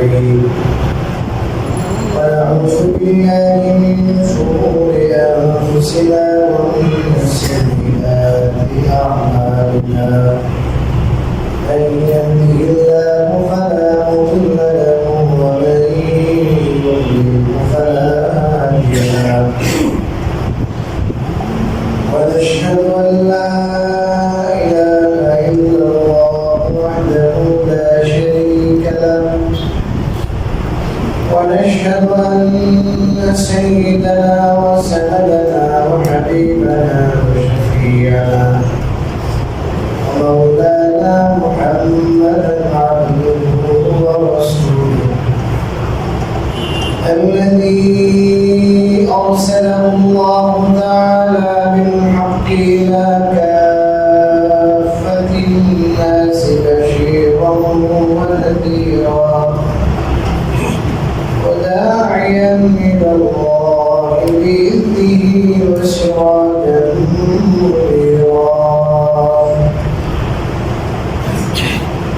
الرحيم ونعوذ بالله من شرور أنفسنا ومن سيئات أعمالنا من يهده الله فلا مضل له ومن يضلل فلا هادي له ونشهد أن لا إله إلا الله وحده لا شريك له ونشهد أن سيدنا وسندنا وحبيبنا وشفيعنا ومولانا محمدا عبده ورسوله الذي أرسله الله تعالى بالحق إلى كافة الناس بشيرا ونذيرا وداعيا إلى الله بإذنه وسراجا منيرا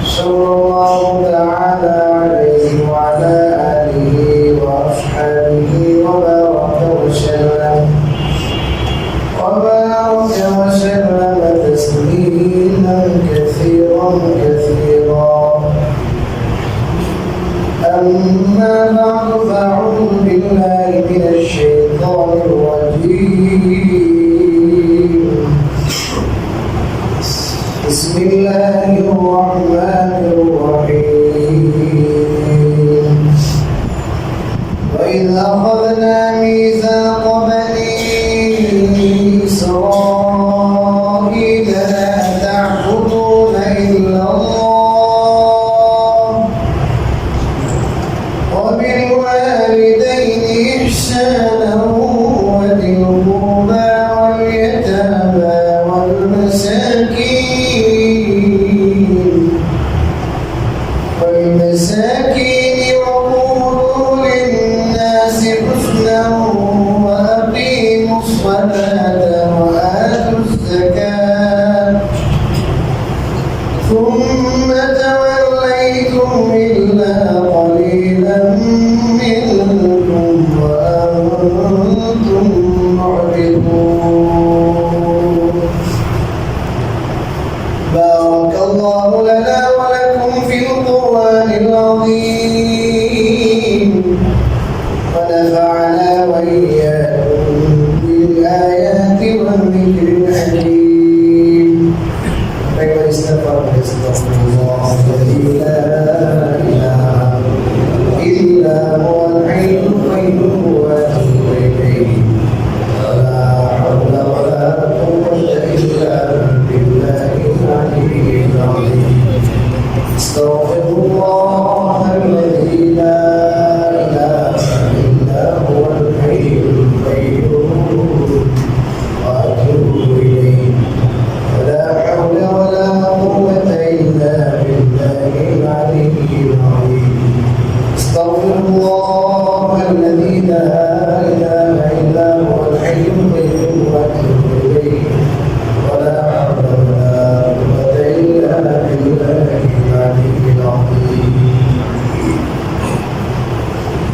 صلى الله تعالى عليه وعلى آله وأصحابه وبارك وسلم تسليما كثيرا أما بعد فأعوذ بالله من الشيطان الرجيم بسم الله الرحمن الرحيم وإذ أخذنا ميثاق بني إسرائيل لا تعبدون إلا الله وبالوالدين إحسانا وذي القربى واليتامى والمساكين وقولوا للناس حسنا وأقيموا الصلاة وآتوا الزكاة ثم توليتم إلا قليلا منكم وأنتم معرضون بارك الله لنا ولكم في القرآن العظيم ونفعنا وإياكم بالآيات والذكر الحكيم فمن استغفر الله الذي لا إله إلا هو الحي القيوم وأتوب إليه ولا حول ولا قوة إلا بالله العلي العظيم استغفر الله الذي لا إله إلا هو الحي القيوم وأتوب إليه ولا حول ولا قوة إلا بالله العلي العظيم استغفر الله الذي لا إله إلا هو الحي القيوم وأتوب إليه ولا حول ولا قوة إلا بالله العلي العظيم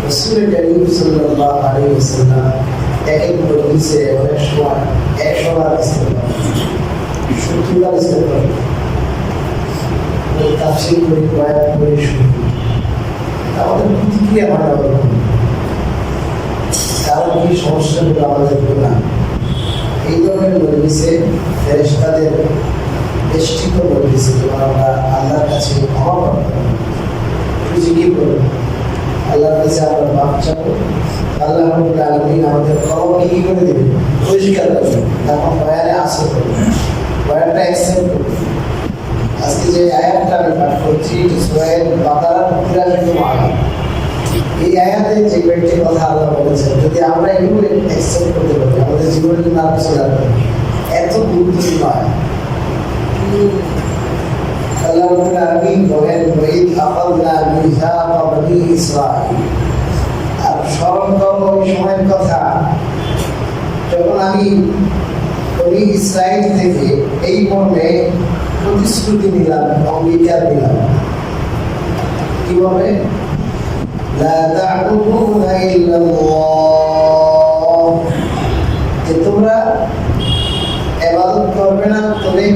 رسول كريم صلى الله عليه وسلم এক মজলিসে অনেক সময় 100 বার ইস্তেগফার 70 বার ইস্তেগফার তাফসীর করে বয়ান করে শুনি আমাদের প্রতিক্রিয়া ভালো হবে কারণ কি সমস্যাগুলো আমাদের না এই ধরনের মজলিসে ফেরেশতাদের বেষ্টিত মজলিসে যখন আমরা আল্লাহর কাছে ক্ষমা প্রার্থনা করি জিকির করব আল্লাহর কাছে আমরা মাফ চাবো আল্লাহ রাব্বুল আলামিন আমাদের ক্ষমা কি করে দেবে পরিষ্কার করবে তখন বয়ানে আসর করবে বয়ানটা অ্যাকসেপ্ট করবে আজকে যে আয়াতটা আমি পাঠ করছি সূরা বাকারার 83 আয়াত এই আয়াতে যে কয়েকটি কথা আল্লাহ বলেছেন যদি আমরা এগুলো অ্যাকসেপ্ট করতে পারি আমাদের জীবনের জন্য আর কিছু লাগবে এত গুরুত্বপূর্ণ আয়াত আল্লাহ রাব্বুল আলামিন বলেন ওয়াইদ আখাযনা মিসাকা বনি ইসরাঈল আর স্মরণ করো ওই সময়ের কথা যখন আমি বনি ইসরাঈল থেকে এই মর্মে প্রতিশ্রুতি নিলাম অঙ্গীকার নিলাম কিভাবে লা তা'বুদুনা ইল্লাল্লাহ, যে তোমরা ইবাদত করবে না তবে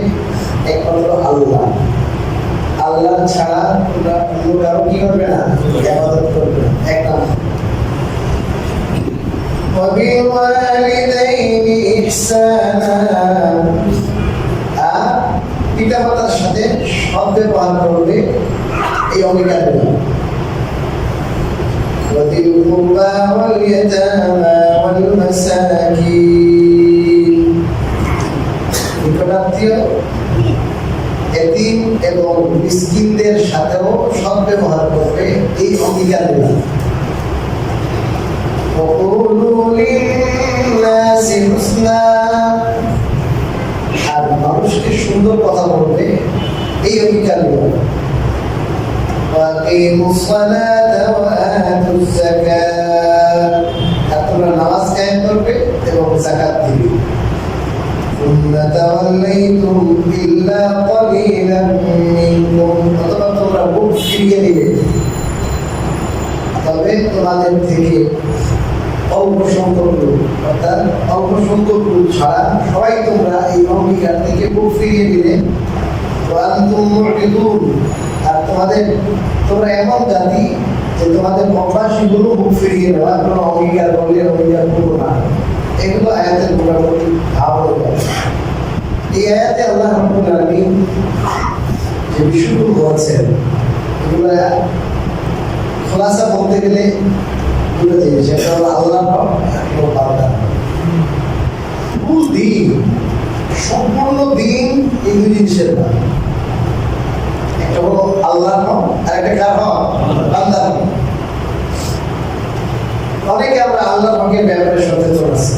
একমাত্র আল্লাহ, আল্লাহ ছাড়া তোমরা অন্য কারো কি করবে না, ইবাদত করবে না। এক নাম্বার। وبالوالدين إحسانا, পিতা মাতার সাথে সৎ ব্যবহার করবে, এই অঙ্গীকার দিলাম। وذي القربى واليتامى والمساكين, নিকটাত্মীয়, এতিম এবং মিসকিনদের সাথেও সৎ ব্যবহার করবে, এই অঙ্গীকার দিলাম। وقولوا للناس حسنا, আর মানুষকে সুন্দর কথা বলবে, এই অঙ্গীকার দিলাম। وأقيموا الصلاة وآتوا الزكاة, আর তোমরা নামাজ কায়েম করবে এবং যাকাত দিবে। ثم توليتم إلا قليلا منكم, অথবা তোমরা মুখ ফিরিয়ে দিবে, তবে তোমাদের থেকে অল্প সংখ্যক লোক, অর্থাৎ অল্প সংখ্যক লোক ছাড়া সবাই তোমরা এই অঙ্গীকার থেকে মুখ ফিরিয়ে দিলে। وأنتم معرضون, আর তোমরা এমন জাতি যে তোমাদের অভ্যাসগুলো মুখ ফিরিয়ে নেওয়া, কোনো অঙ্গীকার করলে অঙ্গীকার করবো না, এগুলো আয়াতের মোটামুটি ভাব হয়ে যায়। এই আয়াতে আল্লাহ রাব্বুল আলামিন যে বিষয়গুলো বলছেন, এগুলো খোলাসা বলতে গেলে দুটো জিনিস, একটা হলো আল্লাহর হক, একটা হলো বান্দার হক। মূল দিন, সম্পূর্ণ দিন এই দুই জিনিসের নাম। একটা হলো আল্লাহর হক, আর একটা কার হক, বান্দার হক। অনেকে আমরা আল্লাহর হকের ব্যাপারে সচেতন আছি,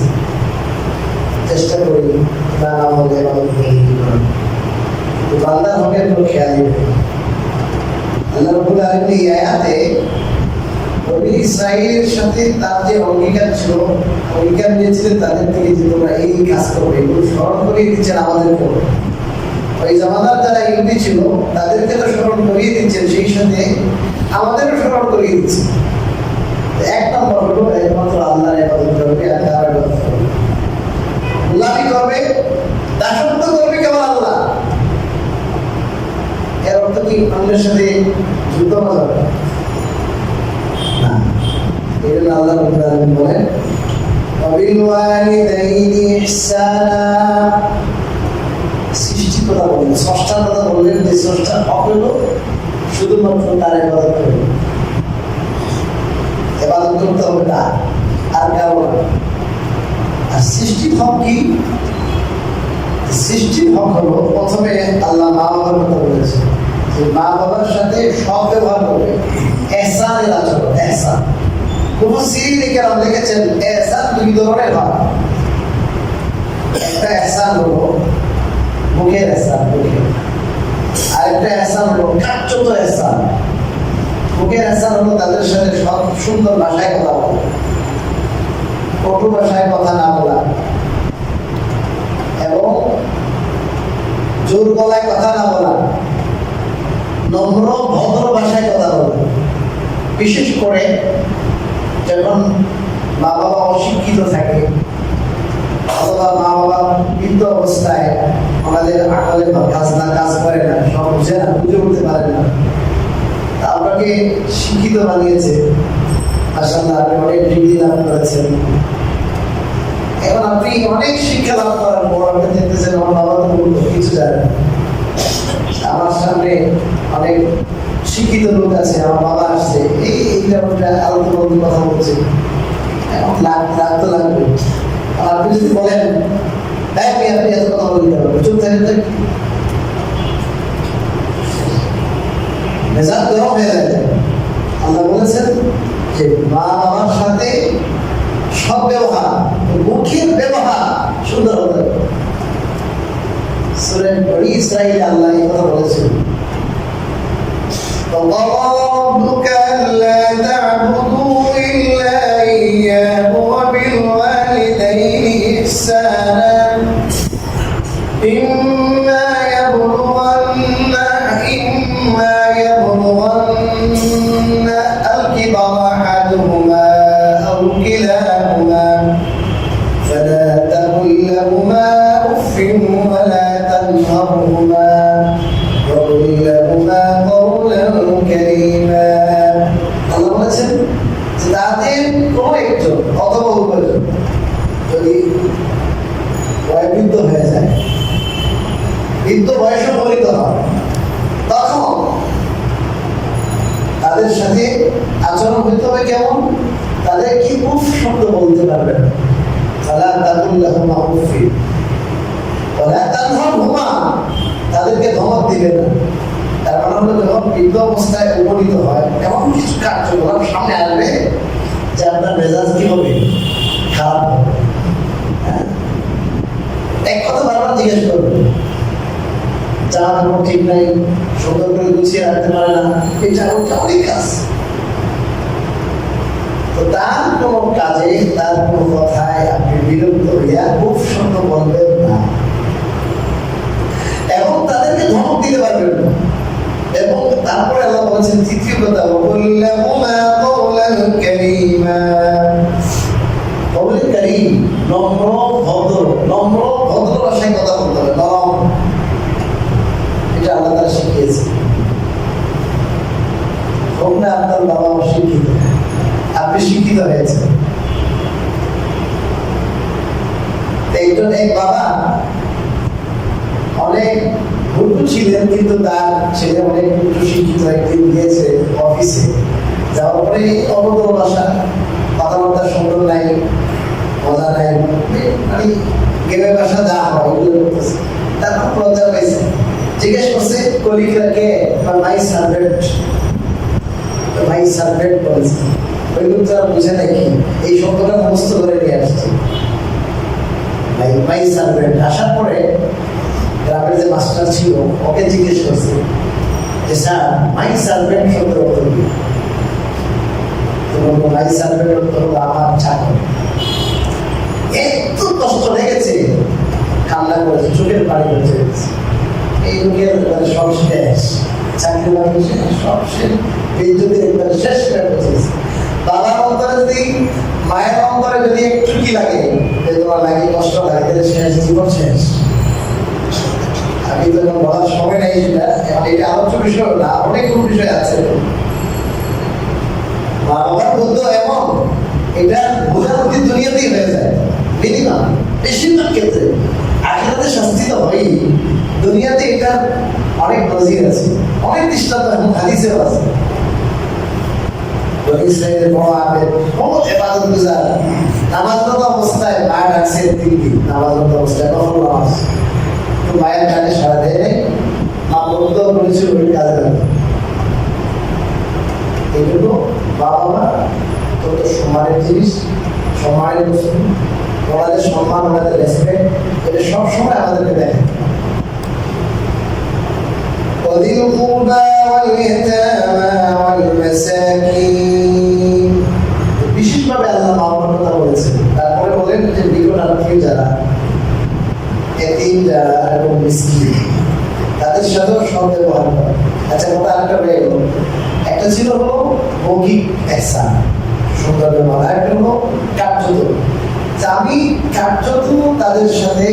চেষ্টা করি না হলে বান্দার হকের কোনো খেয়ালই নেই। আল্লাহ রাব্বুল আলামিন এই আয়াতে বনি ইসরাঈলের সাথে তার যে অঙ্গীকার ছিল, অঙ্গীকার নিয়েছিলেন তাদের থেকে যে তোমরা এই কাজ করবে, এগুলো স্মরণ করিয়ে দিচ্ছেন আমাদেরকে। ওই জামানার যারা ইহুদি ছিল তাদেরকে তো স্মরণ করিয়ে দিচ্ছেন, সেই সাথে আমাদেরও স্মরণ করিয়ে দিচ্ছেন। এক নম্বর হলো একমাত্র আল্লাহর ইবাদত করবে, আর কার ইবাদত করবে, গোলামি করবে, দাসত্ব করবে কেবল আল্লাহ। এর অর্থ কি অন্যের সাথে যুদ্ধ করা যাবে না। এই জন্য আল্লাহ রাব্বুল আলামিন বলেন ওয়াবিলওয়ালিদাইনি ইহসানা, সৃষ্টির কথা বললেন, স্রষ্টার কথা বললেন, যে স্রষ্টার হক হলো শুধুমাত্র তার ইবাদত করবে, ইবাদত করতে হবে তার, আর কারো না। আর সৃষ্টির হক কি? সৃষ্টির হক হলো, প্রথমে আল্লাহ মা বাবার কথা বলেছে, যে মা বাবার সাথে সৎ ব্যবহার করবে, ইহসানের আচরণ। ইহসান মুফাসসিরিন কেরাম লিখেছেন ইহসান দুই ধরনের হয়। একটা ইহসান হলো মুখের ইহসান, মুখের, আর একটা ইহসান হলো কার্যত ইহসান। মুখের ইহসান হলো তাদের সাথে সব সুন্দর ভাষায় কথা বলা, কটু ভাষায় কথা না বলা, এবং জোর গলায় কথা না বলা, নম্র ভদ্র ভাষায় কথা বলা। বিশেষ করে যখন মা বাবা অশিক্ষিত থাকে, অথবা মা বাবা বৃদ্ধ অবস্থায় আমাদের আকলে কাজ করে না, সব বুঝে না, বুঝে উঠতে পারে না, আপনাকে শিক্ষিত বানিয়েছে, মাশাআল্লাহ আপনি অনেক ডিগ্রি লাভ করেছেন, এখন আপনি অনেক শিক্ষা লাভ করার পর আপনি দেখতেছেন আমার বাবা তো কিছু জানে না। আমার সামনে অনেক শিক্ষিত লোক আছে, আমার বাবা আসছে, এইটা আলোচনা কথা বলছে, লাগতো লাগবে। আপনি যদি বলেন আপনি এত কথা বলতে পারবেন, চুপ থাকলে মেজাজ গরম হয়ে যায়। আল্লাহ বলেছেন যে মা বাবার সাথে সব ব্যবহার, মুখের ব্যবহার সুন্দর হতে হবে। সূরা বনী ইসরাঈলে আল্লাহ এই কথা বলেছেন, وَرَبُّكَ أَلَّا تَعْبُدُوا إِلَّا إِيَّاهُ وَبِالْوَالِدَيْنِ إِحْسَانًا إِمَّا يَبْلُغَنَّ يبلغن الكبر أحدهما أو كلاهما فلا تقل لهما أف ولا تنهرهما وقل لهما قولا كريما আল্লাহ বলেছেন যে তাদের কোনো একজন অথবা উভয়জন যদি বৃদ্ধ হয়ে যায়, বৃদ্ধ বয়সে উপনীত হয়, তখন তাদের সাথে আচরণ হইতে হবে কেমন? তাদের কি উফ শব্দ বলতে পারবে না। তাদেরকে ধমক দিবে না। তার মানে হলো যখন বৃদ্ধ অবস্থায় উপনীত হয় এমন কিছু কার্যকলাপ সামনে আসবে যে আপনার মেজাজ কি হবে? খারাপ হবে। এক কথা বারবার জিজ্ঞেস করবে, জামা কাপড় ঠিক নাই, সুন্দর করে গুছিয়ে রাখতে পারে না, এটা অনেক কাজ। তো তার কোনো কাজে, তার কোনো কথায় আপনি বিরক্ত হইয়া খুব শব্দ বলবেন না এবং তাদেরকে ধমক দিতে পারবেন না। এবং তারপরে আল্লাহ বলেছেন তৃতীয় কথা, নম্র ভদ্র, নম্র ভদ্র ভাষায় কথা বলতে হবে, নরম। এটা আল্লাহ তারা শিখিয়েছে। হোক না আপনার বাবা শিক্ষিত, আপনি শিক্ষিত হয়েছেন। একজন এক বাবা অনেক মূর্খ ছিলেন, কিন্তু তার ছেলে অনেক উচ্চ শিক্ষিত। একদিন গিয়েছে অফিসে, যাওয়ার পরে অবদর ভাষা, কথাবার্তা সুন্দর নাই, মজা নাই, মানে গেমের ভাষা যা হয় ওগুলো করতেছে। তারপর লজ্জা পাইছে, জিজ্ঞেস করছে কলিগরা কে? মাই সার্ভেন্ট। মাই সার্ভেন্ট বলেছে। ওই লোকটা বুঝে নাকি এই শব্দটা মুখস্থ করে নিয়ে আসছে। মাই সার্ভেন্ট আসার পরে গ্রামের যে মাস্টার ছিল ওকে জিজ্ঞেস করছে যে স্যার মাই সার্ভেন্ট শব্দের অর্থ কি? মাই সার্ভেন্ট অর্থ হলো আমার চাকর। একটু কষ্ট লেগেছে, কান্না করেছে, চোখের পানি করেছে। এই লোকের সব শেষ, চাকরি বাকরি শেষ, সব শেষ, বিদ্যুতের একবারে শেষ করে বসেছে। বাবার অন্তরে যদি, মায়ের অন্তরে যদি একটু কি লাগে, তোমার লাগে, কষ্ট লাগে, তাহলে শেষ, জীবন শেষ। আমি তো বলার সময় নেই সেটা, এটা আলোচ্য বিষয় না, অনেকগুলো বিষয় আছে। মা বাবার বুদ্ধ এমন, এটা বোঝাবুঝি দুনিয়াতেই হয়ে যায়, মিনিমাম। বেশিরভাগ ক্ষেত্রে আখিরাতে শাস্তি তো হয়ই, দুনিয়াতে এটা অনেক নজির আছে, অনেক দৃষ্টান্ত এবং হাদিসেও আছে। ইসরায়েলের বড় আবেদ, বহুত ইবাদত গুজার, নামাজরত অবস্থায় মা ডাকছে 3 দিন, নামাজরত অবস্থায় নফল নামাজ, তো মায়ের ডাকে সাড়া দেয় নাই, মা বন্ধ করেছিল ওই কাজে লাগবে। এইগুলো বাবা মা অত্যন্ত সম্মানের জিনিস, সম্মানের বস্তু। ওনাদের সম্মান, ওনাদের রেসপেক্ট, এটা সবসময় আমাদেরকে দেখে। وذي القربى واليتامى والمساكين, বিশেষভাবে আল্লাহ মাওলার কথা বলেছেন। তারপরে বলেন যে নিকট আত্মীয় যারা, এতিম যারা এবং মিসকিন, তাদের সাথেও সদ্ব্যবহার করা। আচ্ছা, কথা আরেকটা রয়ে গেল। একটা ছিল হলো মৌখিক ihsan, সুন্দর ব্যবহার, আরেকটা হলো কার্যত। আমি কার্যত তাদের সাথে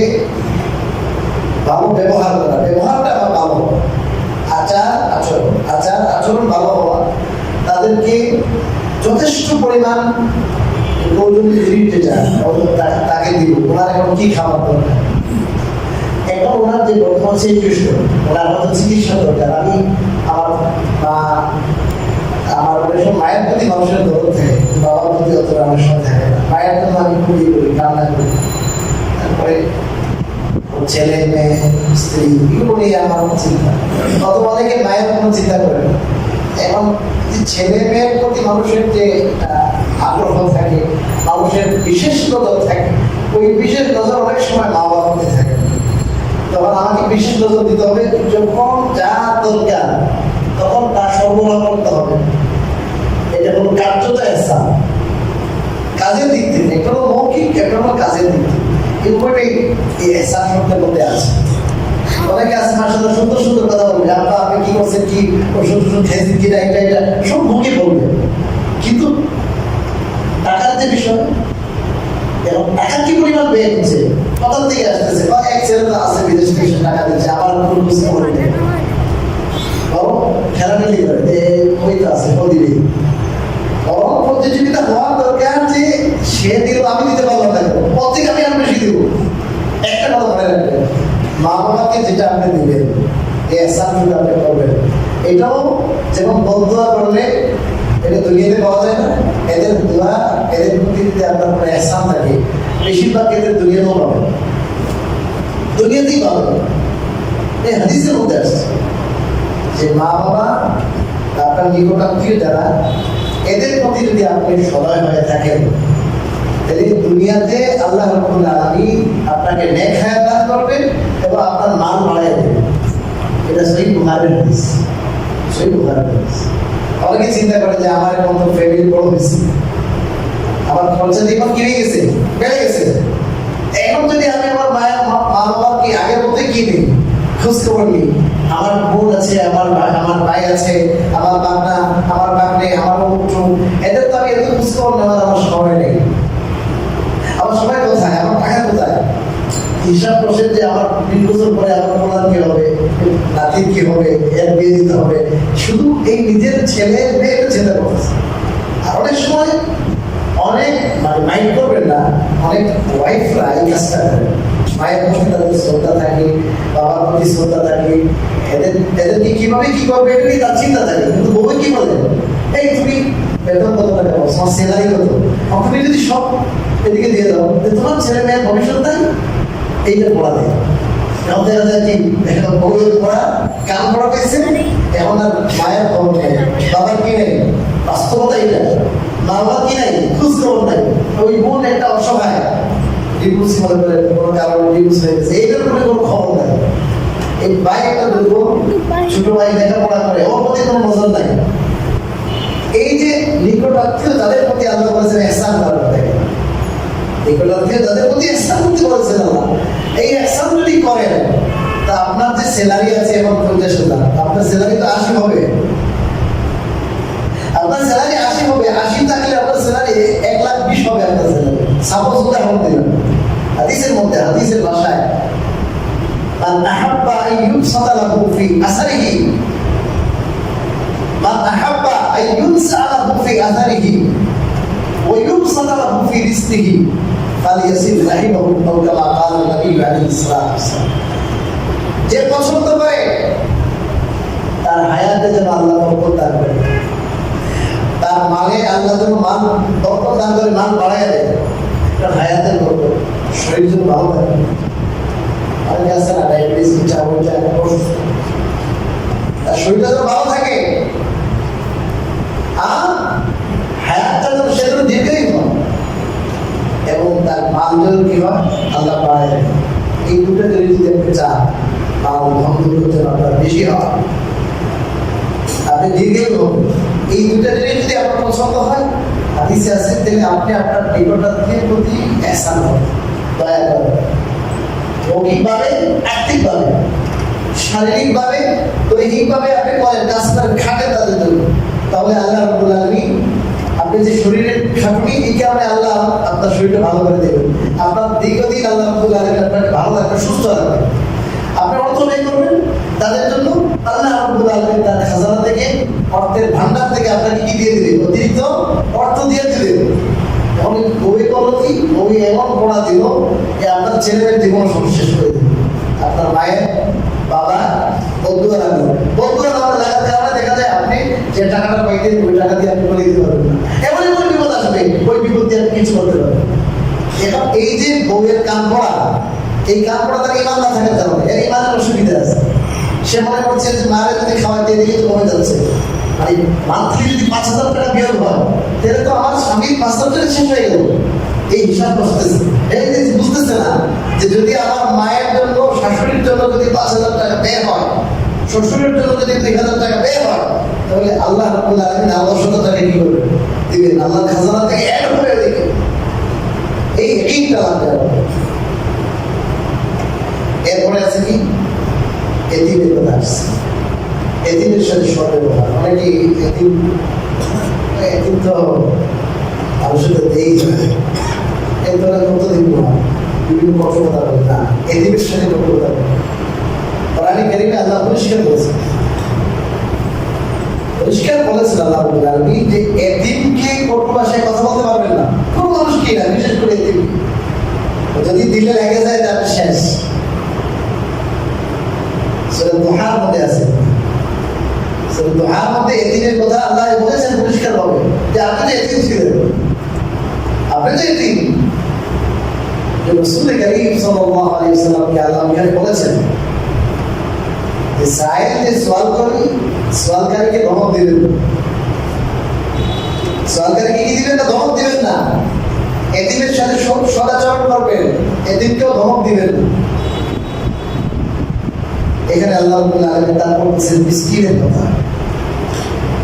ভালো ব্যবহার করা, ব্যবহারটা আমার ভালো হওয়া, আচার আচরণ ভালো হওয়া, তাদেরকে যথেষ্ট পরিমাণ প্রয়োজনীয় জিনিস যেটা তাকে দিব। ওনার এখন কি খাবার দরকার, এখন ওনার যে বর্তমান সিচুয়েশন, ওনার হয়তো চিকিৎসা দরকার। আমি আমার মায়ের প্রতি মানুষের দরদ থাকে, বাবার প্রতি অতটা আমার সঙ্গে থাকে না। মায়ের জন্য আমি খুবই করি, কান্না করি। তারপরে ছেলে মেয়ে স্ত্রী এগুলো নিয়ে আমার চিন্তা। কত অনেকে মায়ের কোনো চিন্তা করে না। এখন ছেলে মেয়ের প্রতি মানুষের যে আগ্রহ থাকে, মানুষের বিশেষ নজর থাকে, ওই বিশেষ নজর অনেক সময় মা বাবার মধ্যে থাকে। তখন আমাকে বিশেষ নজর দিতে হবে, যখন যা দরকার তখন তা সরবরাহ করতে হবে। এটা কোনো কার্যত ihsan, কাজের দিক থেকে। একটা হলো মৌখিক, একটা হলো কাজের দিক থেকে। এই উভয়টাই এই ihsan শব্দের মধ্যে আছে। অনেকে আছে মাশাআল্লাহ সুন্দর সুন্দর কথা বলবে, আব্বা আপনি কি করছেন, কি ওষুধ টষুধ খেয়েছেন কিনা, এটা সব মুখে বলবে, কিন্তু টাকার যে বিষয় এবং টাকা কি পরিমাণ ব্যয় হচ্ছে, কোথা থেকে আসতেছে, বা এক ছেলে আছে বিদেশ থেকে টাকা দিচ্ছে, আবার কোনো বুঝতে পারি না, বরং খেলামেলি করে ওই তো আছে ওদিকে, বরং প্রতিযোগিতা হওয়ার দরকার যে সে দিল আমি দিতে পারলাম না, প্রত্যেক আমি আর বেশি দিব। একটা কথা মনে রাখবেন, মা বাবাকে যেটা আপনি দিবেন এই এহসানগুলো আপনি করবেন, এটাও যেমন বদুয়া করলে এটা দুনিয়াতে পাওয়া যায় না, এদের দোয়া এদের প্রতি যদি আপনার কোনো এহসান থাকে বেশিরভাগ এদের দুনিয়াতেও পাবেন, দুনিয়াতেই পাবেন। এই হাদিসের মধ্যে আসছে যে মা বাবা আপনার নিকটাত্মীয় যারা এদের প্রতি যদি আপনি সদয় হয়ে থাকেন তাহলে দুনিয়াতে আল্লাহ রাব্বুল আলামিন আপনাকে নেক হায়াত দান করবেন এবং আপনার মান বাড়ায় দেবেন। এটা সহিহ বুখারীর হাদিস, সহিহ বুখারীর হাদিস। অনেকে চিন্তা করে যে আমার এখন তো ফ্যামিলি বড় হয়েছে, আমার খরচা জীবন কিনে গেছে, বেড়ে গেছে, এখন যদি আমি আমার মায়ের মা বাবার কি আগের মতোই কিনি, খোঁজ খবর নিই, আমার বোন আছে, আমার ভাই আছে, আমার বাগনা, আমার বাগনে, আমার পুত্র, এদের তো আমি এত খোঁজ খবর নেওয়ার আমার সময় নেই। আমার সময় কোথায়, আমার টাকা কোথায়, হিসাব বসে যে আমার 20 বছর পরে আমার প্রধান কি হবে, নাতির কি হবে, এর বিয়ে দিতে হবে, শুধু এই নিজের ছেলে মেয়ের চিন্তা করতেছে। আর অনেক সময় অনেক মানে মাইন্ড করবেন না, অনেক ওয়াইফরা এই কাজটা করে, মায়ের প্রতি তাদের শ্রদ্ধা থাকে, বাবার প্রতি শ্রদ্ধা থাকে, এদেরকে কিভাবে কি করবে এটা নিয়ে তার চিন্তা থাকে, কিন্তু বউ কি বলে, এই তুমি বেতন কত টাকা পাবো, তোমার স্যালারি কত, তুমি যদি সব এদিকে দিয়ে দাও তোমার ছেলে মেয়ের ভবিষ্যৎ নাই, এইটা পড়া দেয়। এখন দেখা যায় কি, এখন বউয়ের পড়া কান পড়া পেয়েছে, এখন আর মায়ের খবর নেই, বাবার কি নেই, বাস্তবতা এইটা, মা বাবা কি নাই, খোঁজ খবর নাই, ওই বোন একটা অসহায়, ডিভোর্স মনে করে কোনো কারণে ডিভোর্স হয়ে গেছে, এইটার কোনো কোনো খবর নাই, এই ভাই একটা দুর্বল, ছোট ভাই লেখাপড়া করে, ওর প্রতি কোনো নজর নাই। এই যে নিকটাত্মীয় তাদের প্রতি আল্লাহ বলেছেন ইহসান করার কথা, নিকটাত্মীয় তাদের প্রতি ইহসান করতে বলেছেন আল্লাহ। এই ইহসান যদি করেন তা আপনার যে স্যালারি আছে এখন 50,000, আপনার স্যালারি তো 80 হবে, আপনার স্যালারি 80 হবে, 80 থাকলে আপনার স্যালারি 1,20,000 হবে, আপনার স্যালারি সাপোজ উদাহরণ দিলাম, হাদিসের মধ্যে, হাদিসের ভাষায় মান আহাব্বা আন ইউবসাতা লাহু ফি আসরিহি, মান আহাব্বা আন ইউবসাতা লাহু ফি আসরিহি ওয়া ইউবসাতা লাহু ফি রিজকিহি ফালিয়াসিল রাহিমাহু আও কামা ক্বালা নবী আলাইহিস সালাতু ওয়াসসালাম। যে পছন্দ করে তার হায়াতে যেন আল্লাহ বরকত দান করে, তার মালে আল্লাহ যেন মান বরকত দান করে, মান বাড়ায় দেয়, তার হায়াতের বরকত, শরীর যেন ভালো থাকে। অনেকে আছে না ডায়াবেটিস, অসুস্থ, তার শরীরটা যেন ভালো থাকে, আর হায়াতটা যেন সে যেন দীর্ঘই হয় এবং তার মান যেন কি হয় আল্লাহ বাড়ায় দেয়। এই দুটো যদি আপনি চান মাল ধন যেন আপনার বেশি হয়, আপনি দীর্ঘই হন, এই দুটা জিনিস যদি আপনার পছন্দ হয়, হাদিসে আছে, তাহলে আপনি আপনার নিকটাত্মীয়ের প্রতি ইহসান করেন, দয়া করেন, মৌখিকভাবে, আর্থিকভাবে, শারীরিকভাবে, দৈহিকভাবে আপনি করেন, কাজ করেন, খাটেন তাদের জন্য, তাহলে আল্লাহ রাব্বুল আলামিন আপনি যে শরীরের খাটুনি, এই কারণে আল্লাহ আপনার শরীরটা ভালো করে দেবেন, আপনার দীর্ঘদিন আল্লাহ রাব্বুল আলামিন আপনাকে ভালো রাখবে, সুস্থ রাখবে। আপনি অর্থ ব্যয় করবেন তাদের জন্য, আল্লাহ রাব্বুল আলামিন তার খাজানা থেকে, অর্থের ভান্ডার থেকে আপনাকে কি দিয়ে দিবেন, অতিরিক্ত অর্থ দিয়ে দিবেন। এখন বই কলতি, বই এমন পড়া দিল যে আপনার ছেলেমেয়ের জীবন শেষ করে দিল, আপনার মায়ের, বাবা, বন্ধুরা লাগবে, বন্ধুরা লাগার কারণে দেখা যায় আপনি যে টাকাটা পাইতেন ওই টাকা দিয়ে আপনি বলে দিতে পারবেন না, এমন এমন বিপদ আসবে, ওই বিপদ দিয়ে আপনি কিছু করতে পারবেন। এখন এই যে বউয়ের কান পড়া, এই কান পড়া তার ইমান না থাকার কারণে, এর ইমানের অসুবিধা আছে, সে মনে করছে যে মায়ের যদি খাওয়াইতে দিকে তো কমে যাচ্ছে, মানে মান্থলি যদি 5,000 টাকা বিয়োগ হয় তাহলে তো আমার স্বামীর 5,000 টাকা শেষ হয়ে গেল, এই হিসাব বসতেছে। এই যে বুঝতেছে না যে যদি আমার মায়ের জন্য, শাশুড়ির জন্য যদি 5,000 টাকা ব্যয় হয়, শ্বশুরের জন্য যদি 2,000 টাকা ব্যয় হয়, তাহলে আল্লাহ রাব্বুল আলামিন আরো 100 টাকা কি করবে দিবেন, আল্লাহর খাজানা থেকে অ্যাড করে দিবেন। এই একটা লাগবে। এরপরে আছে কি এতিমের কথা আসছে, এতিমের সাথে সর্বব্যবহার। অনেকে এতিম তো মানুষের দেই এই ধরনের কত দিব না, বিভিন্ন কঠোরতা বলে না, এতিমের সাথে কঠোরতা বলে। কোরআনে কারিমে আল্লাহ পরিষ্কার বলেছেন, আল্লাহ বললেন যে এতিমকে কঠোর ভাষায় কথা বলতে পারবেন না, কোন মানুষকে না, বিশেষ করে এতিম যদি দিলে লেগে যায় তার শেষ। সূরা দুহার মধ্যে আছে, সূরা দুহার মধ্যে এতিমের কথা আল্লাহ বলেছেন পরিষ্কার ভাবে যে আপনি তো এতিম ছিলেন, আপনি তো এতিম। রাসূল কারীম সাল্লাল্লাহু আলাইহি ওয়াসাল্লামকে আল্লাহ এখানে বলেছেন যে সায়েল যে সোয়ালকারীকে ধমক দিবেন, সোয়ালকারীকে কি দিবেন না, ধমক দিবেন না। এতিমের সাথে সদাচরণ করবেন, এতিমকেও ধমক দিবেন না। এখানে আল্লাহ রাব্বুল আলামিন তারপর বলছেন মিসকিনের কথা।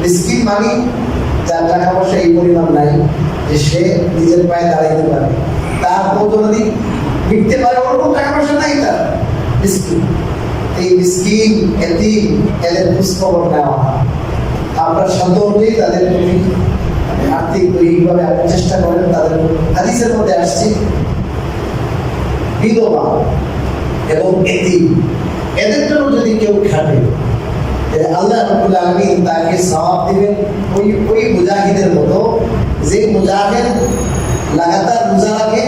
মিসকিন মানে যার টাকা পয়সা এই পরিমাণ নাই যে সে নিজের পায়ে দাঁড়াইতে পারে, তার প্রয়োজনাদি মিটতে পারে, ওরকম টাকা পয়সা নাই তার, মিসকিন। এই মিসকিন এতিম এদের খোঁজখবর নেওয়া, আপনার সাধ্য অনুযায়ী তাদের প্রতি আর্থিক দৈহিকভাবে আপনি চেষ্টা করেন। তাদের হাদিসের মধ্যে আসছে বিধবা এবং এতিম, এদের জন্য যদি কেউ খাটে আল্লাহ রাব্বুল আলামিন তাকে সওয়াব দিবেন ওই মুজাহিদের মতো, যে মুজাহিদ লাগাতার রোজা রাখে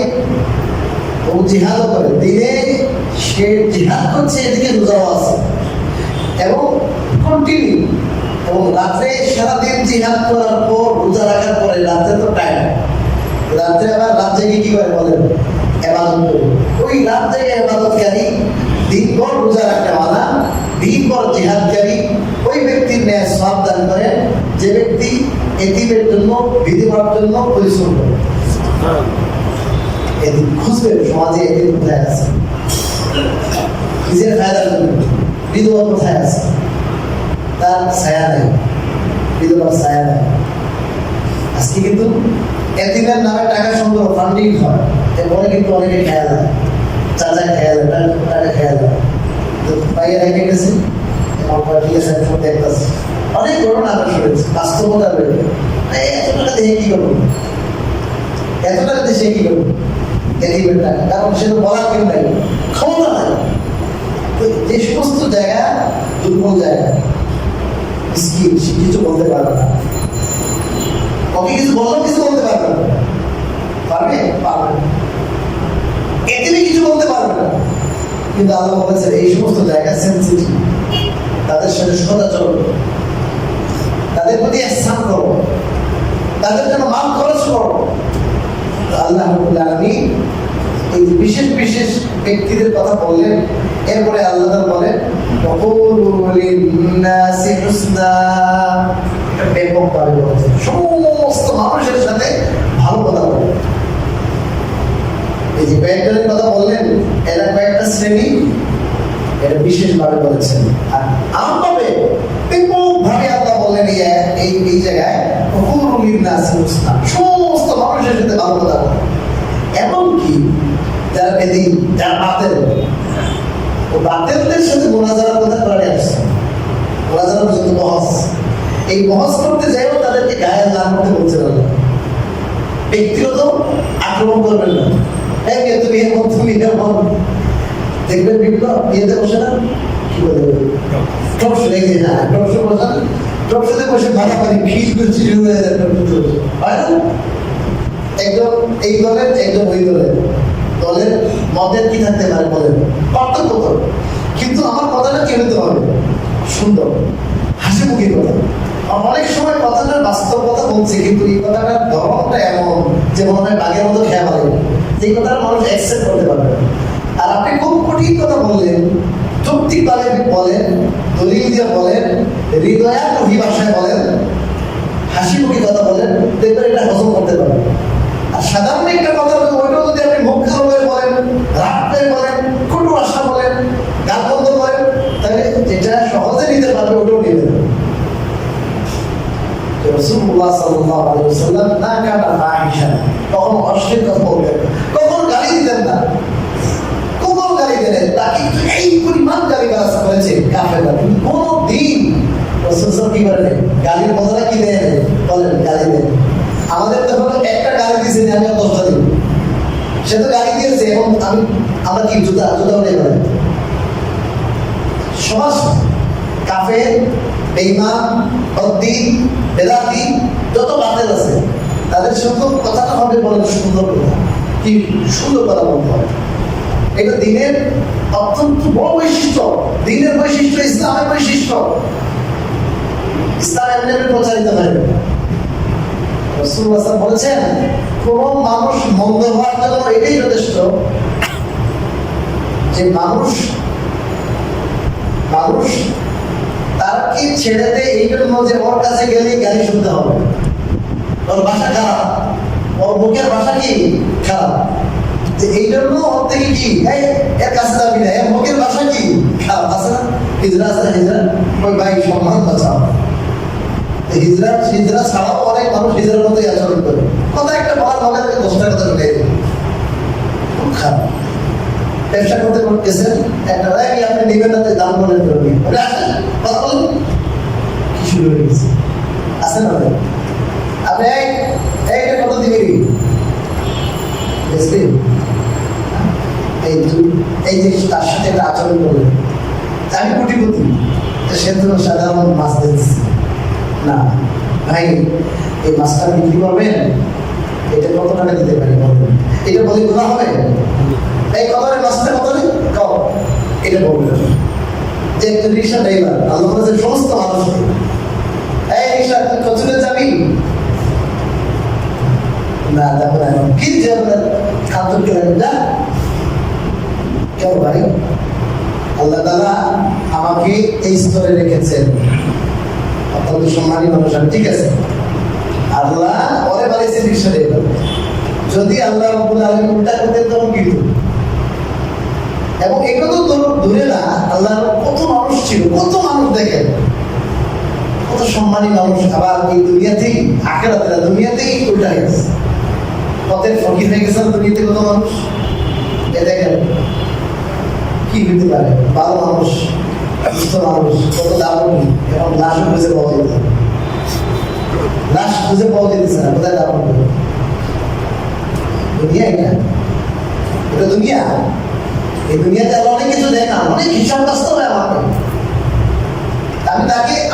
ও জিহাদ করে, দিনে সে জিহাদ করছে, এদিকে রোজাও আছে এবং কন্টিনিউ, এবং রাত্রে সারাদিন জিহাদ করার পর রোজা রাখার পরে রাত্রে তো টাইম, রাত্রে আবার রাত জেগে কি করে বলেন ইবাদত করে। ওই রাত জেগে ইবাদতকারী, দিনভর রোজা রাখনেওয়ালা, দিনভর জিহাদকারী, ওই ব্যক্তির ন্যায় সওয়াব দান করেন যে ব্যক্তি এতিমের জন্য, বিধবার জন্য পরিশ্রম করে। এদিন খুঁজবেন সমাজে এদিন কোথায় আছে, নিজের ফায়দার জন্য বিধবা কোথায় আছে, তার ছায়া নেই, বিধবার ছায়া নেই। আজকে কিন্তু এতিমের নামে টাকা সংগ্রহ, ফান্ডিং হয়, এরপরে কিন্তু অনেকে খেয়া দেয়, চাচা খেয়া দেয়, টাকা খেয়া দেয়, পাইয়ে রেখে গেছে। অনেক ঘটনা আমরা শুনেছি, বাস্তবতা রয়েছে। এত টাকা দিয়ে কি করবো, এত টাকা দিয়ে সে কি করবো, এতিমের টাকা, কারণ সে তো বলার কেউ নাই, ক্ষমতা নাই। যে সমস্ত জায়গা দুর্বল জায়গা, মিসকিন, সে কিছু বলতে পারবে না, ওকে কিছু বললেও কিছু বলতে পারবে না, পারবে পারবে, এতিমে কিছু বলতে পারবে না। কিন্তু আল্লাহ বলেছেন এই সমস্ত জায়গা সেন্সিটিভ, তাদের সাথে সদাচরণ করো, তাদের প্রতি ইহসান করো, তাদের জন্য মাল খরচ করো। আল্লাহ রাব্বুল আলামিন এই বিশেষ বিশেষ ব্যক্তিদের কথা বললেন। এরপরে আল্লাহ বলেন ওয়াকুলু লিন-নাসি হুসনা, ব্যাপকভাবে বলেছেন সমস্ত মানুষের সাথে ভালো কথা বলুন। এই যে কয়েকজনের কথা বললেন, এরা কয়েকটা শ্রেণী, এটা বিশেষভাবে বলেছেন। আর আমভাবে ব্যাপকভাবে আল্লাহ বললেন এই জায়গায় ওয়াকুলু লিন-নাসি হুসনা, সমস্ত মানুষের সাথে ভালো কথা বলুন। এমনকি যারা বেদিন, যারা বাতিল, ও বাতিলদের সাথে মুনাজারার কথা কোরআনে আসছে। মুনাজারা পর্যন্ত বহস, এই বহস করতে যাইও তাদেরকে গায়ে না করতে বলছে না, ব্যক্তিগত আক্রমণ করবেন না। হ্যাঁ তুমি এমন, তুমি এমন, দেখবেন বিভিন্ন বিয়েতে বসে না, কি বলে টপস লেগে না, টপসে বসে, টপসে বসে মারামারি ফিল করছে, শুরু হয়ে যায়, হয় না? একজন এই দলের, একজন ওই দলের, দলের মতের কি থাকতে পারে বলেন, পার্থক্য তো, কিন্তু আমার কথাটা কি হতে হবে সুন্দর, হাসি মুখী কথা। অনেক সময় কথাটা বাস্তব কথা বলছে, কিন্তু এই কথাটার ধরনটা এমন যে মনে হয় বাঘের মতো খেয়া পারে, এই কথাটা মানুষ অ্যাকসেপ্ট করতে পারবে। আর আপনি খুব কঠিন কথা বললেন, যৌক্তিকভাবে বলেন, দলিল দিয়ে বলেন, হৃদয়াত্মী ভাষায় বলেন, হাসি মুখী কথা বলেন, দেখবেন এটা হজম করতে পারবেন। আর সাধারণ একটা কথা ওইটাও যদি আপনি মুখ খারাপ হয়ে বলেন, রাগ করে বলেন, কটু ভাষা বলেন, গান বন্ধ করেন, তাহলে যেটা সহজে নিতে পারবে ওটাও নিতে পারবে। রাসূলুল্লাহ সাল্লাল্লাহু আলাইহি ওয়াসাল্লাম না কানা ফাহিশা, কখনো অশ্লীল কথা বলতেন, কখনো গালি দিতেন না, কখনো গালি গালি দেয় তাকে এই পরিমাণ গালি গালাজ করেছে কাফেররা, কিন্তু কোনদিন রাসূল কি করেন? গালির বদলে কি দেন? বলেন গালি দেন। আমাদের তো হলো একটা গালি দিয়েছে যে আমি 10টা দিব, সে তো গালি দিয়েছে এবং আমরা কি জুতা উঠে গেল। সমাজ কাফের, বেঈমান, বদ্দিন, বেদাতি যত বাতিল আছে তাদের সঙ্গে কথাটা হবে বলেন সুন্দর কথা, কি সুন্দর কথা বলতে হবে। এটা দিনের অত্যন্ত বড় বৈশিষ্ট্য, দিনের বৈশিষ্ট্য, ইসলামের বৈশিষ্ট্য। ইসলাম এমনি প্রচারিত হয়। রাসূলুল্লাহ বলেছেন কোন মানুষ মন্দ হওয়ার জন্য এটাই যথেষ্ট যে মানুষ তার কি ছেড়ে দেয় এই জন্য যে ওর কাছে গেলে গালি শুনতে হবে, ওর ভাষা খারাপ, ওর মুখের ভাষা কি খারাপ, এই জন্য ওর থেকে কি এর কাছে যাবি না, এর মুখের ভাষা কি খারাপ। আছে না হিজরা? আছে হিজরা, ওই ভাই সম্মান বাঁচাও। হিজরা ছাড়াও অনেক মানুষ হিজরার মতোই আচরণ করে, কথা একটা বলার ভাবে তাকে 10টা কথা ঢুকাই দেবে, খুব খারাপ। ব্যবসা করতে গেছেন একটা রায় আপনি নেবেন না, দাম বলেন কথা বলেন কি শুরু হয়ে গেছে। আছে না আপনি একটা কত দিবেন এই যে তার সাথে একটা আচরণ করলেন, আমি কোটিপতি, সে তো সাধারণ মাছ দিচ্ছি না ভাই, এই মাছটা বিক্রি করবেন, এটা কত টাকা দিতে পারি বলবেন, এটা বলে গোনা হবে? এই কতরে মাছটা কতরে কম, এটা বলবেন। যে একজন রিক্সা ড্রাইভার আল্লাহ বলেছেন সমস্ত মানুষকে, এই রিক্সা তুই কচুরে যাবি না, যাবো না, কি যাবে খাদ্য খেলেন না কেন ভাই? আল্লাহ তাআলা আমাকে এই স্তরে রেখেছেন, অত্যন্ত সম্মানী মানুষ আমি, ঠিক আছে। আল্লাহ পরে বাড়িতে রিক্সা ড্রাইভার, যদি আল্লাহ রাব্বুল আলামিন উল্টা করতেন তখন কি হতো? এবং এগুলো তো দূরে না, আল্লাহর কত মানুষ ছিল, কত মানুষ দেখেন, কত সম্মানী মানুষ। আবার এই দুনিয়াতেই, আখিরাতে না, দুনিয়াতেই উল্টা হয়ে গেছে, পথের ফকির হয়ে গেছে দুনিয়াতে কত মানুষ। এ দেখেন কি হইতে পারে, ভালো মানুষ, সুস্থ মানুষ, কত দারুণ, এবং লাশ খুঁজে পাওয়া যেত, লাশ খুঁজে পাওয়া যেতেছে না, কোথায় দারুণ দুনিয়া। এটা দুনিয়া, এই দুনিয়াতে অনেক কিছু দেখান, অনেক হিসাব বাস্তব হয় আমাকে,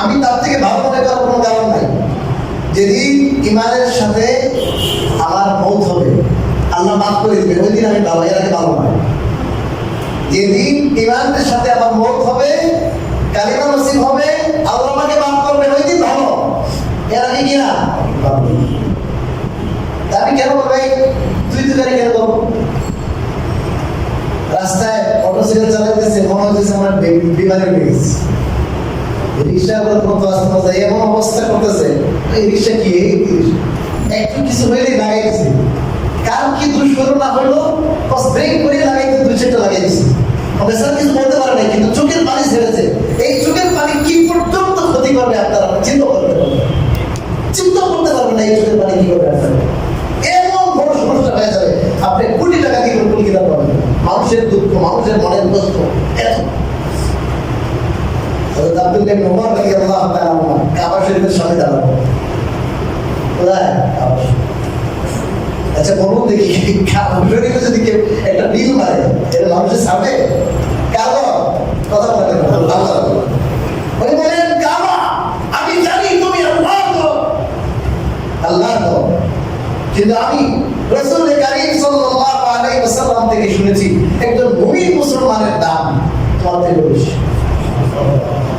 আমি তার থেকে ভালো মনে করার কোনো কারণ নাই। যেদিন ইমানের সাথে আমার মৌত হবে, আল্লাহ মাফ করে দিবে, ওই দিন আমি ভালো, এর আগে ভালো নয়। যেদিন ইমানের সাথে আমার মৌত হবে, কালিমা নসিব হবে, আল্লাহ আমাকে মাফ করবে, ওই দিন ভালো, এর আগে কি না ভালো। আমি কেন ভাই তুই গাড়ি কেন করবো? রাস্তায় মোটরসাইকেল চালাইতেছে, মনে হচ্ছে আমার বিমানে উঠে গেছে, রিক্সা কত আসতে এমন অবস্থা করতেছে, এই রিক্সা কি একটু কিছু হইলেই লাগাইছে, কার কি দোষ হলো না হলো, ব্রেক করে লাগাইতে 2-4টা লাগাইছে, কিছু বলতে পারে নাই, কিন্তু চোখের পানি ছেড়েছে। এই চোখের পানি কি পর্যন্ত ক্ষতি করবে আপনারা চিন্তা করতে পারবেন, চিন্তা করতে পারবেন না এই চোখের পানি কি করবে আপনারা। এমন বড় সমস্যা হয়ে যাবে, আপনি কোটি টাকা দিয়ে ফুল কিনা পাবেন। মানুষের দুঃখ, মানুষের মনের কষ্ট এত। আব্দুল্লাহ ইবনে ওমর রাদিয়াল্লাহু তাআলা আনহু কাবা শরীফের সামনে দাঁড়ানো, কোথায় কাবা শরীফ? আচ্ছা বলুন দেখি, কাবা শরীফে যদি কেউ একটা নীল মারে, এটা মানুষের সামনে কাবা কথা বলে আল্লাহ উনি বলেন কাবা, আমি জানি তুমি আল্লাহ তো, আল্লাহ তো, কিন্তু আমি রাসূল কারীম সাল্লাল্লাহু আলাইহি ওয়াসাল্লাম থেকে শুনেছি একজন মুমিন মুসলমানের দাম তোমার থেকে বেশি।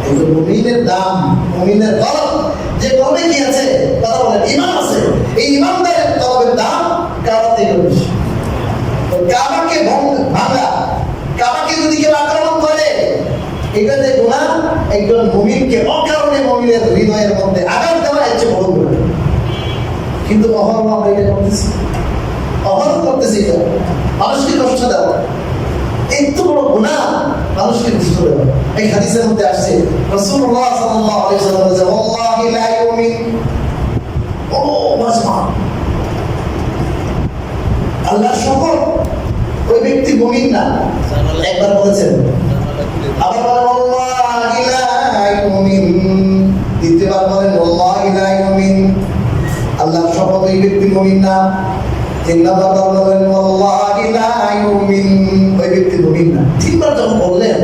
একজন মুমিনের দাম, মুমিনের তলব, যে তলবে কি আছে কথা বলেন, ঈমান আছে, এই ঈমানদারের তলবের দাম কাবা থেকে বেশি। তো কাবাকে ভাঙা, কাবাকে যদি কেউ আক্রমণ করে, এটা যে গুনাহ, একজন মুমিনকে অকারণে মুমিনের হৃদয়ের মধ্যে আঘাত দেওয়া এর চেয়ে বড় গুনাহ। কিন্তু অহরহ আমরা এটা করতেছি, অহরহ করতেছি, এটা মানুষকে কষ্ট দেওয়া, এত বড় গুনাহ মানুষকে কষ্ট দেওয়া। এই হাদিসের মধ্যে আসছে রাসূলুল্লাহ সাল্লাল্লাহু আলাইহি ওয়াসাল্লাম বলেছেন, ওয়াল্লাহি লা ইউমিন, ও মাসমা, আল্লাহর শপথ, ওই ব্যক্তি মুমিন না। একবার বলেছেন, আবার বলেন ওয়াল্লাহি লা ইউমিন, দ্বিতীয়বার বলেন ওয়াল্লাহি লা ইউমিন, আল্লাহর শপথ ওই ব্যক্তি মুমিন না। তিন নম্বর বলেন ওয়াল্লাহি লা ইউমিন, ওই ব্যক্তি মুমিন না। তিনবার যখন বললেন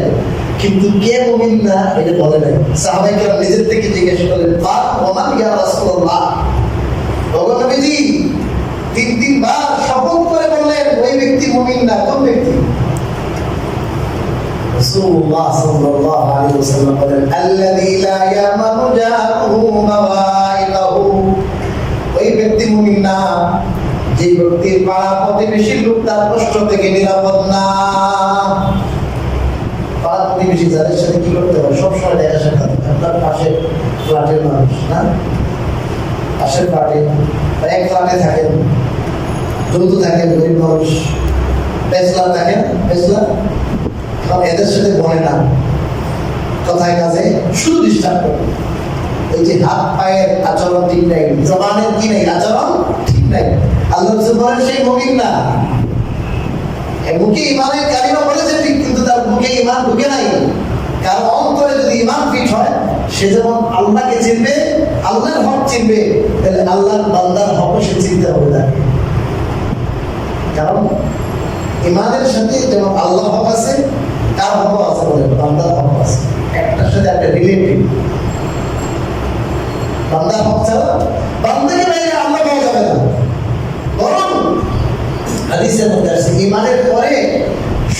কিন্তু কে মুমিন না এটা বলে নাই, সাহাবায়ে কেরাম নিজের থেকে জিজ্ঞেস করলেন ওমান ইয়া রাসূলুল্লাহ, ওগো নবীজি তিনবার শপথ করে বললেন ওই ব্যক্তি মুমিন না, কোন ব্যক্তি? রাসূলুল্লাহ সাল্লাল্লাহু আলাইহি ওয়াসাল্লাম বলেন আল্লাযী লা ইয়ামানু জারুহু বাওয়াইকাহু, ওই ব্যক্তি মুমিন না যে ব্যক্তির পাড়া প্রতিবেশী লোক তার কষ্ট থেকে নিরাপদ না। পাড়া প্রতিবেশী যাদের সাথে কি করতে হবে সবসময় দেখা সাক্ষাৎ, আপনার পাশের ফ্ল্যাটের মানুষ না, পাশের ফ্ল্যাটে এক ফ্ল্যাটে থাকেন, জন্তু থাকেন, গরিব মানুষ, বেচলার থাকেন, বেচলার, কারণ এদের সাথে বলে না, কথায় কাজে শুধু ডিস্টার্ব করে। এই যে হাত পায়ের আচরণ ঠিক নাই, জবানের কি নাই, আচরণ ঠিক নাই, আল্লাহ রাসূল বলেন সেই মুমিন না। মুখে ইমানের কালিমা বলেছে ঠিক, কিন্তু তার মুখে ইমান ঢুকে নাই। কারণ অন্তরে যদি ইমান ফিট হয়, সে যেমন আল্লাহকে চিনবে, আল্লাহর হক চিনবে, তাহলে আল্লাহর বান্দার হক সে চিনতে হবে তাকে। কারণ ইমানের সাথে যেমন আল্লাহ হক আছে, কার হক আছে বলে বান্দার হক আছে, একটার সাথে একটা রিলেটিভ। বান্দার হক ছাড়া বান্দাকে বাইরে আল্লাহ পাওয়া যাবে না। বরং হাদিসের মধ্যে আছে ইমানের পরে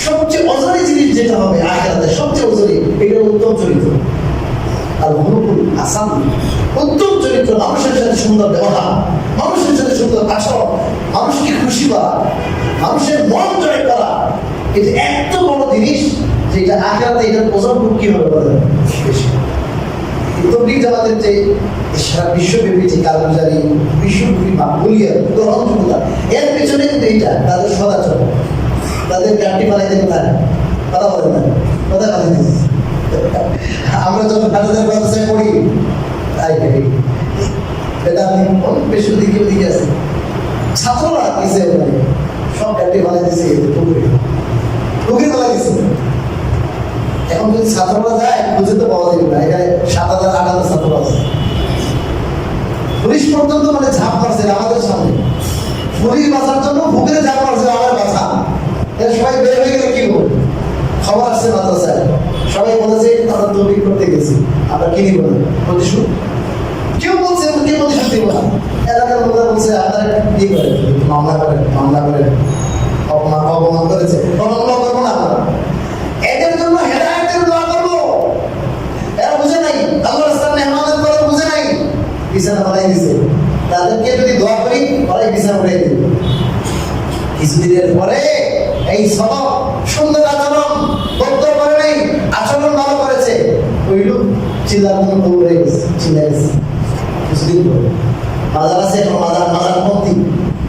সবচেয়ে অজরি জিনিস যেটা হবে আখিরাতে, সবচেয়ে অজরি এটা উত্তম চরিত্র। আর হুকুল আসান, উত্তম চরিত্র, মানুষের সাথে সুন্দর ব্যবহার, মানুষের সাথে সুন্দর আচরণ, মানুষকে খুশি করা, মানুষের মন জয় করা, এটা এত বড় জিনিস যেটা আখিরাতে এটার ওজন কিভাবে বলা বেশি। তবলিগ জামাতের যে সারা বিশ্বব্যাপী যে কালগুজারি, বিশ্বব্যাপী মাকবুলিয়ত, গ্রহণযোগ্যতা, এর পেছনে কিন্তু এইটা তাদের সদাচর, তাদের গানটি বানাইতে কোথায় কথা বলে না, কথা বানাইতে। আমরা যখন হাজার ব্যবসায় করি তাই এটা আমি অনেক বেশি দিকে দিকে আছে, ছাত্ররা কিসে ওখানে সব গানটি বানাইতেছে পুকুরে, পুকুরে বানাইতেছে। এখন যদি ছাত্ররা যায় বুঝে তো পাওয়া যাবে না, এখানে ৭,০০০ ৮,০০০ ছাত্র আছে। পুলিশ পর্যন্ত মানে ঝাঁপ মারছে আমাদের সামনে, পুলিশ বাঁচার জন্য পুকুরে ঝাঁপ মারছে আমার বাঁচা। সবাই বের হয়ে গেলে কি বলবো, খবর আসছে মাদ্রাসায়, সবাই বলেছে আমরা তদবির করতে গেছি, আমরা কি নিব না প্রতিশোধ। কেউ বলছে কেউ প্রতিশোধ দিব না, এলাকার লোকরা বলছে আপনারা কি করেন, মামলা করেন, মামলা করেন, অপমান করেছে, অপমান করবো না আমরা। এদের জন্য হেদায়েতের দোয়া করবো, এরা বুঝে নাই, আল্লাহ রাসূল মেহমানের করে বুঝে নাই, বিছানা বানাই দিছে। তাদেরকে যদি দোয়া করি ওরাই বিছানা উঠাই দেবে। কিছুদিনের পরে এই সবক সুন্দর আচরণ বদ্ধ করে নাই, আচরণ ভালো করেছে, ওই লোক চিল্লার জন্য দৌড় হয়ে গেছে, চিল্লা গেছে। কিছুদিন পরে মাজার আছে, এখন মাজার মন্দির,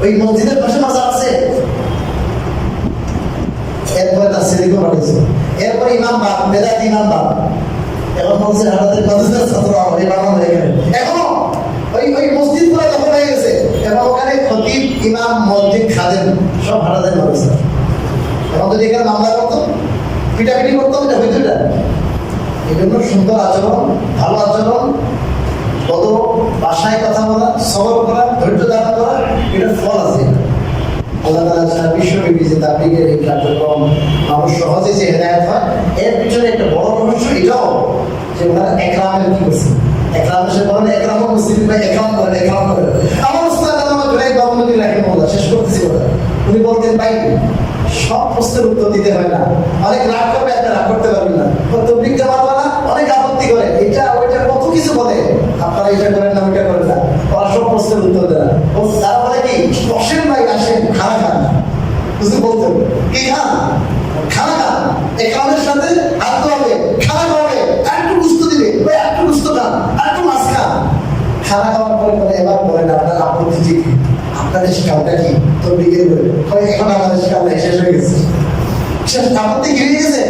ওই মসজিদের পাশে মাজার আছে। এরপরে তার ছেলেকেও পাঠিয়েছে, এরপরে ইমাম বাপ, বেদাতি ইমাম বাপ, এখন বলছে হাটাদের মাদ্রাসার ছাত্র ইমাম হয়ে গেলে, এখনো ওই মসজিদ পুরো দখল হয়ে গেছে, এবং ওখানে খতিব, ইমাম, মসজিদ, খাদেম সব হাটাদের মাদ্রাসা। এখন যদি এখানে মামলা করতো, পিটাপিটি করতো, এটা হইতো না। এই জন্য সুন্দর আচরণ, ভালো আচরণ, কত ভাষায় কথা বলা, সবর করা, ধৈর্য ধারণ করা, এটার ফল আছে। আল্লাহ তাআলা সারা বিশ্বব্যাপী যে তাবলীগের এই কার্যক্রম মানুষ সহজে যে হেদায়েত হয়, এর পিছনে একটা বড় রহস্য এটাও যে ওনারা একরামের কি করছে, একরামের সে বলেন একরামুল মুসলিমিন ভাই, একরাম করেন, একরাম করেন। আমার উস্তাদ আল্লামা জুনায়েদ বাবুনগরী রাহিমাহুল্লাহ শেষ করতেছি কথা, উনি বলতেন ভাই সব প্রশ্নের উত্তর দিতে হয় না, অনেক রাগ করবে, আপনি রাগ করতে পারবেন না, তবলীগ জামাতওয়ালা অনেক আপত্তি করে, এটা ওইটা কত কিছু বলে, আপনারা এটা করেন না, ওইটা করেন না, ওরা সব প্রশ্নের উত্তর দেয় না। ও তারা বলে কি বসেন ভাই, আসেন, খানা খান, বুঝতে বলতেন কি খান, খানা খান, একরামের সাথে হাত ধোয়াবে, খানা খাওয়াবে, একটু গুস্ত দিবে, ভাই একটু গুস্ত খান, একটু মাছ খান। খানা খাওয়ার পরে পরে এবার বলেন আপনার আপত্তি ঠিক, আপনাদের কামটা কি তবলীগের বলে, এখন আমাদের কামটা শেষ হয়ে গেছে, শেষ, আপত্তি কি হয়ে গেছে,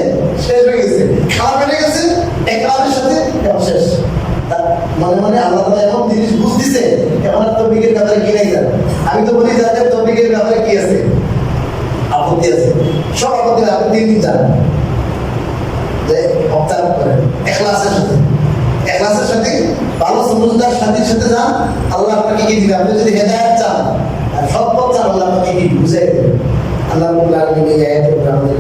শেষ হয়ে গেছে, খাওয়া বেড়ে গেছে, একরামের সাথে শেষ। মনে মনে আল্লাহ তাআলা এমন জিনিস বুঝ দিছে, এখন আর তবলীগের ব্যাপারে কি নাই জানে। আমি তো বলি যাদের তবলীগের ব্যাপারে কি আছে, আপত্তি আছে, দিন যান, যে অবতার করেন এখলাসের সাথে, এখলাসের সাথে ভালো সমুজদার সাথীর সাথে যান, আল্লাহ আপনাকে কি দিবে। আপনি যদি হেদায়েত চান আর সৎ পথ চান, আল্লাহ আপনাকে কি বুঝাই দেবেন। আল্লাহ রাব্বুল আলামিন এই আয়াতের উপরে আমাদের